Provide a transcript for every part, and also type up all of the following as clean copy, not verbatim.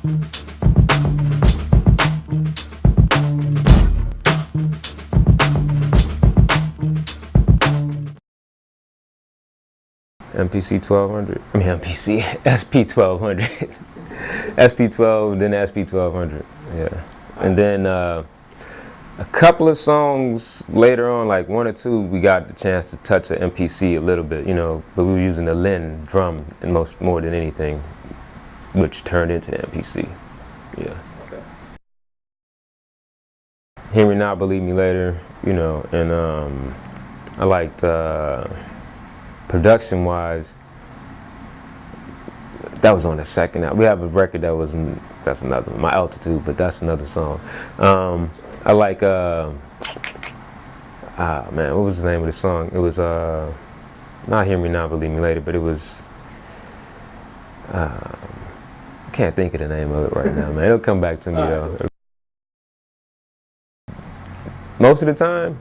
MPC 1200, I mean MPC, SP 1200, SP 12, then SP 1200, yeah. And then a couple of songs later on, like 1 or 2, we got the chance to touch an MPC a little bit, you know, but we were using the Lin drum more than anything, which turned into the MPC, yeah. Okay. Hear Me Not, Believe Me Later, you know, and I liked, production-wise, that was on the second album. We have a record that was, that's another one, My Altitude, but that's another song. I like, man, what was the name of the song? It was, not Hear Me Not, Believe Me Later, but it was, I can't think of the name of it right now, man. It'll come back to me, though. Most of the time,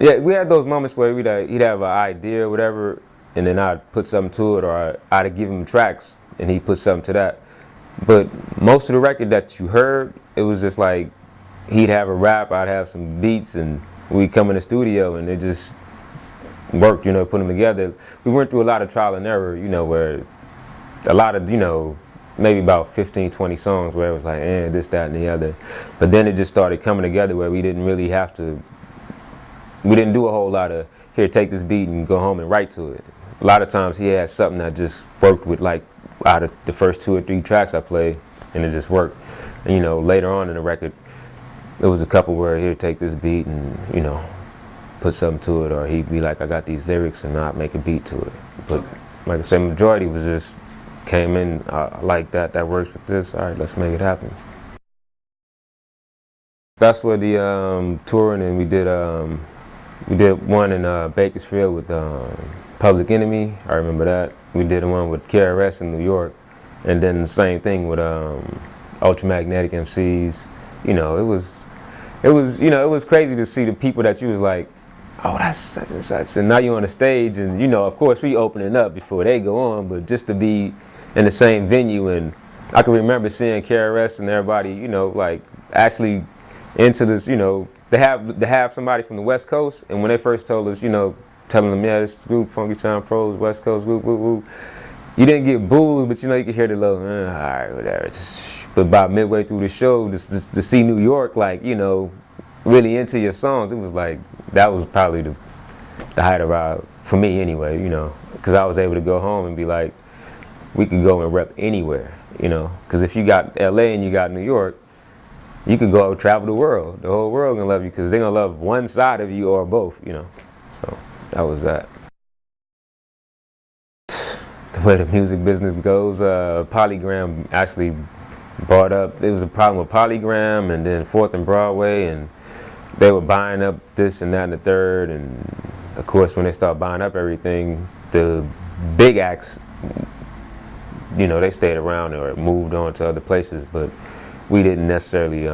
yeah, we had those moments where he'd have an idea or whatever, and then I'd put something to it, or I'd give him tracks, and he'd put something to that. But most of the record that you heard, it was just like, he'd have a rap, I'd have some beats, and we'd come in the studio, and it just worked, you know, put them together. We went through a lot of trial and error, you know, where a lot of, you know, maybe about 15, 20 songs where it was like, this, that, and the other. But then it just started coming together where we didn't really have to, we didn't do a whole lot of, here, take this beat and go home and write to it. A lot of times he had something that just worked with, like, out of the first 2 or 3 tracks I played, and it just worked. And, you know, later on in the record, there was a couple where here, take this beat and, you know, put something to it, or he'd be like, I got these lyrics, and I'd make a beat to it. But like I said, majority was just, came in, I like that, that works with this, all right, let's make it happen. That's where the touring, and we did one in Bakersfield with Public Enemy, I remember that. We did one with KRS in New York, and then the same thing with Ultramagnetic MCs. You know, it was crazy to see the people that you was like, oh, that's such and such, and now you're on the stage, and you know, of course we opening up before they go on, but just to be in the same venue, and I can remember seeing KRS and everybody, you know, like actually into this, you know, to have somebody from the West Coast, and when they first told us, you know, telling them, yeah, this group, Funkytown Pros, West Coast, woo, woo, woo. You didn't get boos, but you know, you could hear the little, all right, whatever. But about midway through the show, just to see New York, like, you know, really into your songs, it was like, that was probably the height of our, for me anyway, you know, because I was able to go home and be like, we could go and rep anywhere, you know, because if you got LA and you got New York, you could go travel the world. The whole world gonna love you because they're gonna love one side of you or both, you know. So that was that. The way the music business goes, Polygram actually brought up, there was a problem with Polygram and then 4th and Broadway, and they were buying up this and that and the third, and of course when they start buying up everything, the big acts, you know, they stayed around or moved on to other places, but we didn't necessarily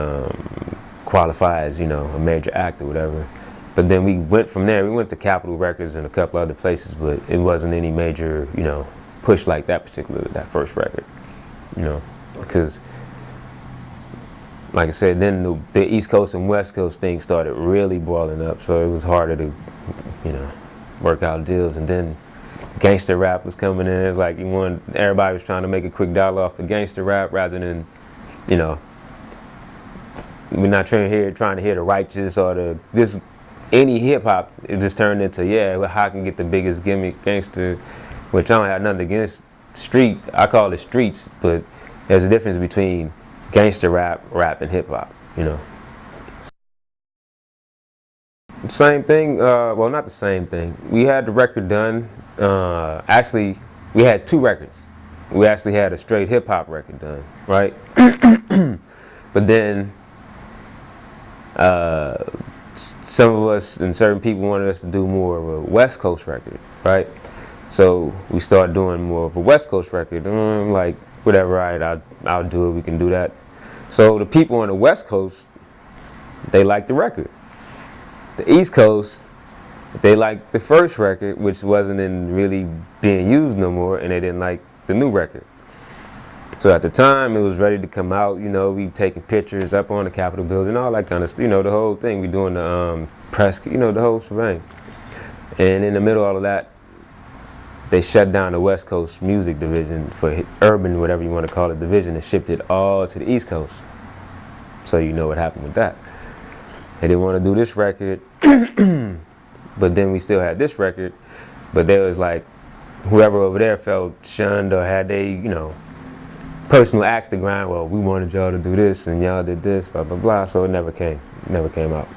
qualify as, you know, a major act or whatever. But then we went from there, we went to Capitol Records and a couple other places, but it wasn't any major, you know, push like that that first record, you know, because like I said, then the East Coast and West Coast thing started really boiling up, so it was harder to, you know, work out deals. And then gangster rap was coming in. It's like everybody was trying to make a quick dollar off the gangster rap rather than, you know, we're not trying to hear the righteous or just any hip hop. It just turned into, yeah, well, how I can get the biggest gimmick gangster, which I don't have nothing against street. I call it streets, but there's a difference between gangster rap, and hip hop, you know. Same thing, well, not the same thing. We had the record done. Actually, we had 2 records. We actually had a straight hip hop record done, right? But then some of us and certain people wanted us to do more of a West Coast record, right? So we started doing more of a West Coast record. Like, whatever, right, I'll do it, we can do that. So the people on the West Coast, they liked the record. The East Coast, they liked the first record, which wasn't really being used no more, and they didn't like the new record. So at the time, it was ready to come out. You know, we taking pictures up on the Capitol building, all that kind of, you know, the whole thing. We doing the press, you know, the whole shebang. And in the middle of all of that, they shut down the West Coast music division for urban, whatever you want to call it, division, and shipped it all to the East Coast. So you know what happened with that. They didn't want to do this record, but then we still had this record. But there was like, whoever over there felt shunned or had they, you know, personal axe to grind. Well, we wanted y'all to do this and y'all did this, blah blah blah. So it never came out.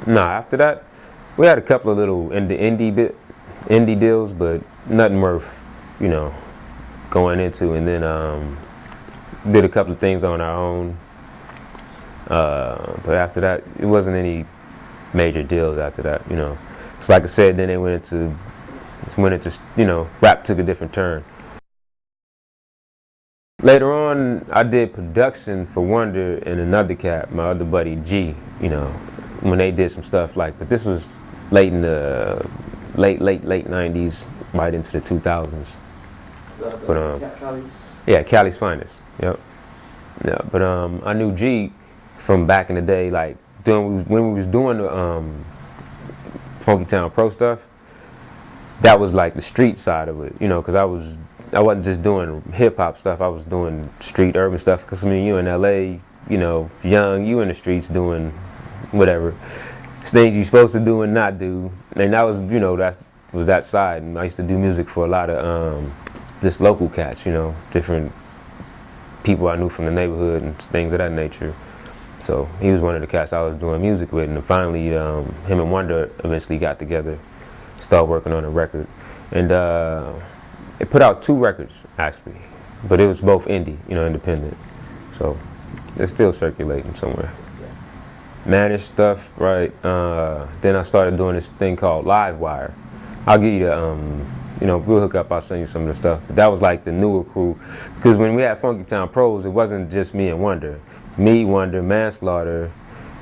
Nah, after that, we had a couple of little indie deals, but nothing worth, you know, going into. And then did a couple of things on our own. But after that, it wasn't any major deals after that, you know. So like I said, then they went into, you know, rap took a different turn. Later on, I did production for Wonder and another cat, my other buddy G, you know, when they did some stuff like, but this was late in the late 90s, right into the 2000s. But yeah, Cali's finest. Yep. Yeah, but I knew G from back in the day, like when we was doing the Funkytown Pro stuff. That was like the street side of it, you know, because I wasn't just doing hip hop stuff. I was doing street urban stuff. Because I mean, you in LA, you know, young, you in the streets doing whatever. It's things you're supposed to do and not do. And that was, you know, was that side. And I used to do music for a lot of just local cats, you know, different people I knew from the neighborhood and things of that nature. So he was one of the cats I was doing music with. And finally, him and Wonder eventually got together, started working on a record. And it put out 2 records, actually. But it was both indie, you know, independent. So they're still circulating somewhere. Managed stuff, right? Then I started doing this thing called Livewire. I'll give you the, you know, we'll hook up, I'll send you some of the stuff. But that was like the newer crew. Because when we had Funkytown Pros, it wasn't just me and Wonder. Me, Wonder, Manslaughter,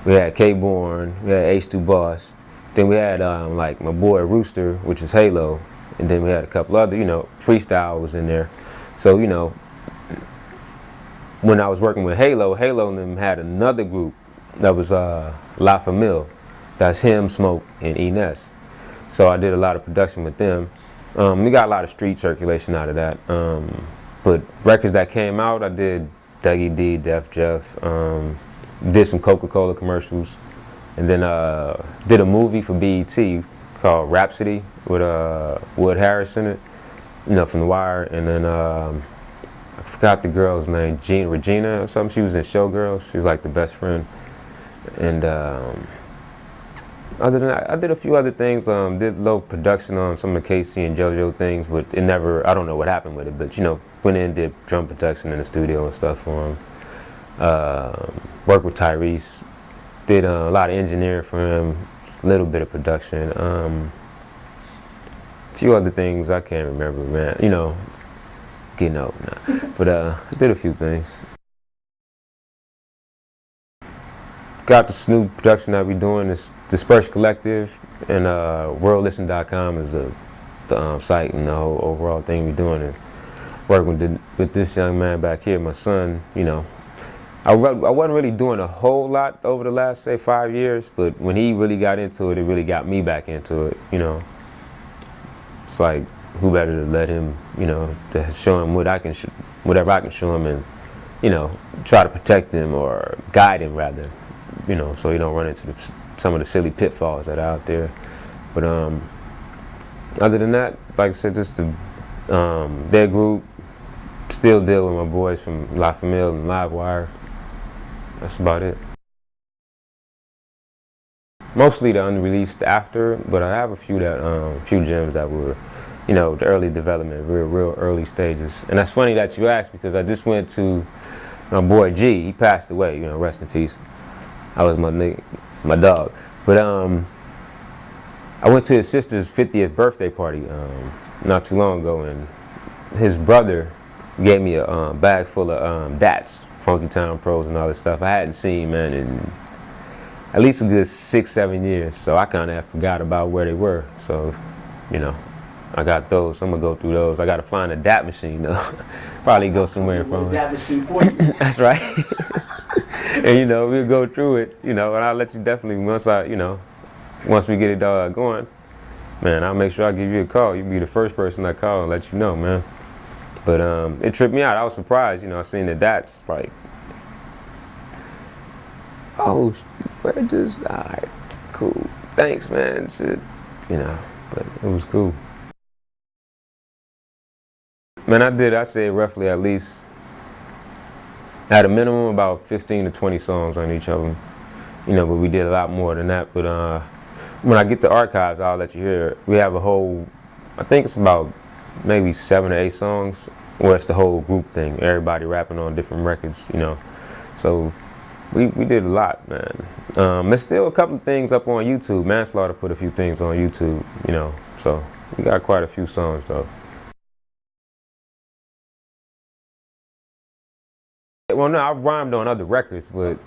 we had K-Born, we had H2 Boss. Then we had like my boy Rooster, which is Halo. And then we had a couple other, you know, Freestyle was in there. So, you know, when I was working with Halo and them had another group that was La Famille. That's him, Smoke, and Ines. So I did a lot of production with them. We got a lot of street circulation out of that. But records that came out, I did Dougie D, Def Jef, did some Coca-Cola commercials, and then did a movie for BET called Rhapsody with Wood Harris in it, you know, from The Wire. And then I forgot the girl's name, Regina or something. She was in Showgirls. She was like the best friend. And other than that, I did a few other things. Did low production on some of the KC and JoJo things, but it never, I don't know what happened with it, but you know, went in, did drum production in the studio and stuff for him. Worked with Tyrese, did a lot of engineering for him, a little bit of production. A few other things I can't remember, man. You know, getting old now. But I did a few things. Got this new production that we're doing, this Disperse Collective, and worldlisten.com is the site and the whole overall thing we're doing. And working with this young man back here, my son, you know. I wasn't really doing a whole lot over the last, say, 5 years, but when he really got into it, it really got me back into it, you know. It's like, who better to let him, you know, to show him what whatever I can show him, and, you know, try to protect him or guide him, rather, you know, so he don't run into some of the silly pitfalls that are out there. But other than that, like I said, just their group, still deal with my boys from La Famille and Livewire. That's about it. Mostly the unreleased after, but I have a few gems that were, you know, the early development, real early stages. And that's funny that you asked, because I just went to my boy G. He passed away, you know, rest in peace. I was my dog. But I went to his sister's 50th birthday party not too long ago, and his brother gave me a bag full of DATs, Funkytown Pros and all this stuff. I hadn't seen, man, in at least a good 6-7 years, so I kind of forgot about where they were. So, you know, I got those, so I'm gonna go through those. I gotta find a DAT machine though. Probably go somewhere and find DAT machine for you. That's right. And you know, we'll go through it, you know, and I'll let you definitely, once we get it going, man, I'll make sure I give you a call. You'll be the first person I call and let you know, man. But it tripped me out. I was surprised, you know, I seen the DATs, like, oh, we're just, all right, cool. Thanks, man, shit, you know, but it was cool. Man, I said roughly at least, at a minimum, about 15 to 20 songs on each of them. You know, but we did a lot more than that. But when I get the archives, I'll let you hear it. We have a whole, I think it's about maybe 7 or 8 songs, where it's the whole group thing, everybody rapping on different records, you know. So we did a lot, man. There's still a couple of things up on YouTube. Manslaughter put a few things on YouTube, you know. So we got quite a few songs, though. Well, no, I rhymed on other records, but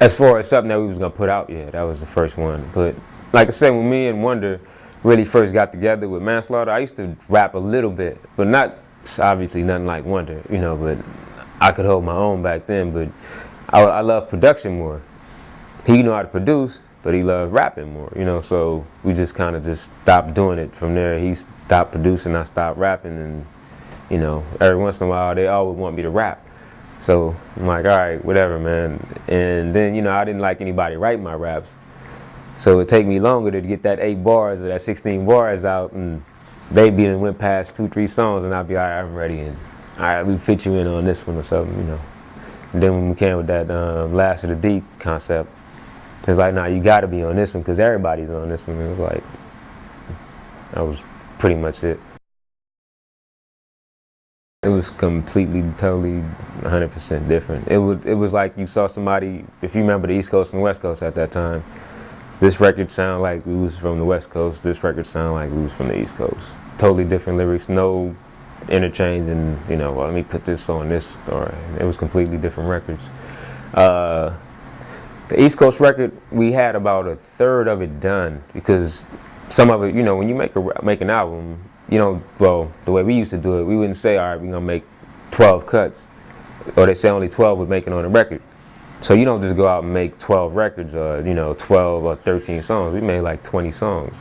as far as something that we was gonna put out, yeah, that was the first one. But like I said, when me and Wonder really first got together with Manslaughter, I used to rap a little bit, but not obviously nothing like Wonder, you know. But I could hold my own back then. But I love production more. He knew how to produce, but he loved rapping more, you know. So we just kind of just stopped doing it from there. He stopped producing, I stopped rapping, and you know, every once in a while they always want me to rap. So I'm like, all right, whatever, man. And then, you know, I didn't like anybody write my raps. So it'd take me longer to get that 8 bars or that 16 bars out, and they'd be and went past 2, 3 songs, and I'd be, all right, I'm ready, and all right, we fit you in on this one or something, you know. And then when we came with that Last of the Deep concept, it's like, nah, you gotta be on this one, because everybody's on this one. It was like, that was pretty much it. It was completely, totally, 100% different. It was like you saw somebody, if you remember the East Coast and West Coast at that time, this record sounded like we was from the West Coast, this record sounded like we was from the East Coast. Totally different lyrics, no interchange, and you know, well, let me put this on this, or it was completely different records. The East Coast record, we had about a third of it done, because some of it, you know, when you make an album, you know, well, the way we used to do it, we wouldn't say, all right, we're gonna make 12 cuts, or they say only 12 we're making on a record. So you don't just go out and make 12 records, or you know, 12 or 13 songs. We made like 20 songs,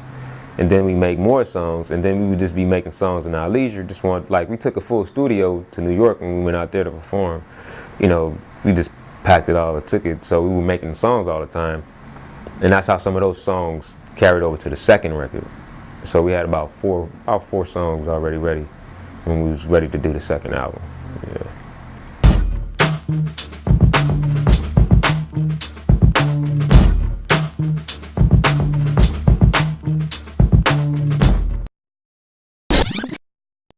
and then we make more songs, and then we would just be making songs in our leisure. Like, we took a full studio to New York when we went out there to perform. You know, we just packed it all and took it, so we were making songs all the time, and that's how some of those songs carried over to the second record. So we had about four songs already ready when we was ready to do the second album. Yeah.